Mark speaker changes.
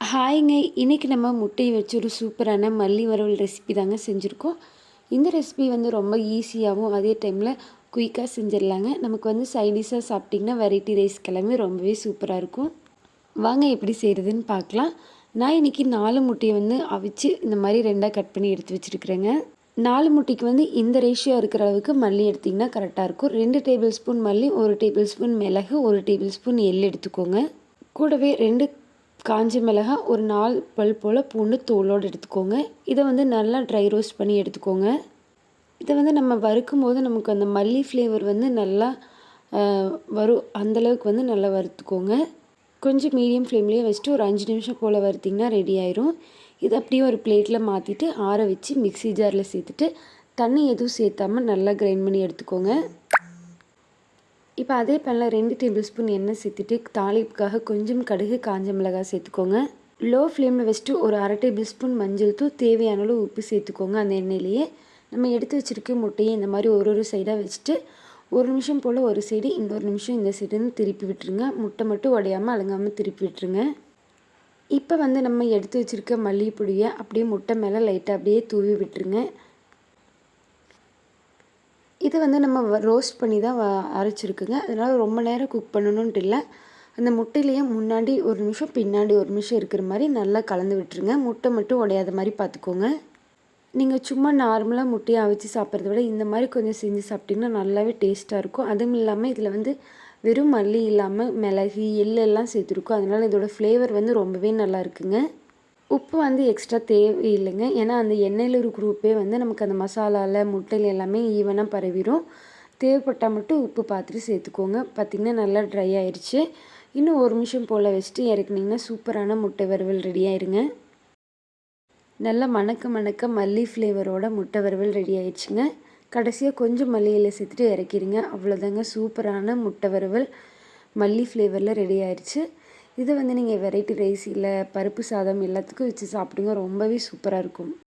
Speaker 1: ஹாய்ங்க. இன்னைக்கு நம்ம முட்டைய வச்சு ஒரு சூப்பரான மல்லி வறுவல் ரெசிபி தாங்க செஞ்சுருக்கோம். இந்த ரெசிபி வந்து ரொம்ப ஈஸியாகவும் அதே டைமில் குயிக்காக செஞ்சிடலாங்க. நமக்கு வந்து சைடிஷாக சாப்பிட்டிங்கன்னா வெரைட்டி ரைஸ் கிளம்பி ரொம்பவே சூப்பராக இருக்கும். வாங்க எப்படி செய்கிறதுன்னு பார்க்கலாம். நான் இன்றைக்கி 4 முட்டையை வந்து அவிச்சு இந்த மாதிரி 2ஆக கட் பண்ணி எடுத்து வச்சுருக்குறேங்க. 4 முட்டைக்கு வந்து இந்த ரேஷியோ இருக்கிற அளவுக்கு மல்லி எடுத்திங்கன்னா கரெக்டாக இருக்கும். 2 டேபிள் ஸ்பூன் மல்லி, 1 டேபிள் ஸ்பூன் மிளகு, 1 டேபிள் ஸ்பூன் எள் எடுத்துக்கோங்க. கூடவே 2 காஞ்ச மிளகாய், ஒரு 4 பல் போல் பூண்டு தோலோடு எடுத்துக்கோங்க. இதை வந்து நல்லா ட்ரை ரோஸ்ட் பண்ணி எடுத்துக்கோங்க. இதை வந்து நம்ம வறுக்கும் போது நமக்கு அந்த மல்லி ஃப்ளேவர் வந்து நல்லா வரும். அந்தளவுக்கு வந்து நல்லா வறுத்துக்கோங்க. கொஞ்சம் மீடியம் ஃப்ளேம்லேயே வச்சுட்டு ஒரு 5 நிமிஷம் போல் வறுத்திங்கன்னா ரெடி ஆயிரும். இதை அப்படியே ஒரு பிளேட்டில் மாற்றிட்டு ஆற வச்சு மிக்ஸி ஜாரில் சேர்த்துட்டு தண்ணி எதுவும் சேர்த்தாமல் நல்லா கிரைண்ட் பண்ணி எடுத்துக்கோங்க. இப்போ அதே பேனில் 2 டேபிள் ஸ்பூன் எண்ணெய் சேர்த்துட்டு தாளிப்புக்காக கொஞ்சம் கடுகு, காஞ்ச மிளகாய் சேர்த்துக்கோங்க. லோ ஃப்ளேமில் வச்சுட்டு ஒரு 1/2 டேபிள் ஸ்பூன் மஞ்சள் தூள், தேவையான அளவு உப்பு சேர்த்துக்கோங்க. அந்த எண்ணெயிலேயே நம்ம எடுத்து வச்சுருக்க முட்டையை இந்த மாதிரி ஒரு சைடாக வச்சுட்டு 1 நிமிஷம் போல் ஒரு சைடு, இன்னொரு நிமிஷம் இந்த சைடுன்னு திருப்பி விட்டுருங்க. முட்டை மட்டும் உடையாமல் அலங்காமல் திருப்பி விட்டுருங்க. இப்போ வந்து நம்ம எடுத்து வச்சுருக்க மல்லிகைப்பொடியை அப்படியே முட்டை மேலே லைட்டாக அப்படியே தூவி விட்டுருங்க. இது வந்து நம்ம ரோஸ்ட் பண்ணி தான் அரைச்சிருக்குங்க. அதனால் ரொம்ப நேரம் குக் பண்ணணுன்ட்டு இல்லை. அந்த முட்டையிலேயே முன்னாடி ஒரு நிமிஷம், பின்னாடி ஒரு நிமிஷம் இருக்கிற மாதிரி நல்லா கலந்து விட்டுருங்க. முட்டை மட்டும் உடையாத மாதிரி பார்த்துக்கோங்க. நீங்கள் சும்மா நார்மலாக முட்டையை அவிச்சு சாப்பிட்றத விட இந்த மாதிரி கொஞ்சம் செஞ்சு சாப்பிட்டிங்கன்னா நல்லாவே டேஸ்ட்டாக இருக்கும். அதுவும் இல்லாமல் இதில் வந்து வெறும் மல்லி இல்லாமல் மிளகு, எள்ளெல்லாம் சேர்த்துருக்கோம். அதனால் இதோடய ஃப்ளேவர் வந்து ரொம்பவே நல்லா இருக்குங்க. உப்பு வந்து எக்ஸ்ட்ரா தேவையில்லைங்க. ஏன்னா அந்த எண்ணெயில் இருக்கிற உப்பே வந்து நமக்கு அந்த மசாலாவில், முட்டையில் எல்லாமே ஈவனாக பரவிடும். தேவைப்பட்டால் மட்டும் உப்பு பார்த்துட்டு சேர்த்துக்கோங்க. பார்த்திங்கன்னா நல்லா ட்ரை ஆயிடுச்சு. இன்னும் 1 நிமிஷம் போல் வச்சுட்டு இறக்குனிங்கன்னா சூப்பரான முட்டை வறுவல் ரெடி ஆயிருங்க. நல்லா மணக்க மல்லி ஃப்ளேவரோட முட்டை வறுவல் ரெடி ஆயிடுச்சுங்க. கடைசியாக கொஞ்சம் மல்லி இலை சேர்த்துட்டு இறக்கிடுங்க. அவ்வளோதாங்க, சூப்பரான முட்டை வறுவல் மல்லி ஃப்ளேவரில் ரெடி ஆயிடுச்சு. இதை வந்து நீங்கள் வெரைட்டி ரைஸ் இல்லை பருப்பு சாதம் எல்லாத்துக்கும் வச்சு சாப்பிடுங்க. ரொம்பவே சூப்பராக இருக்கும்.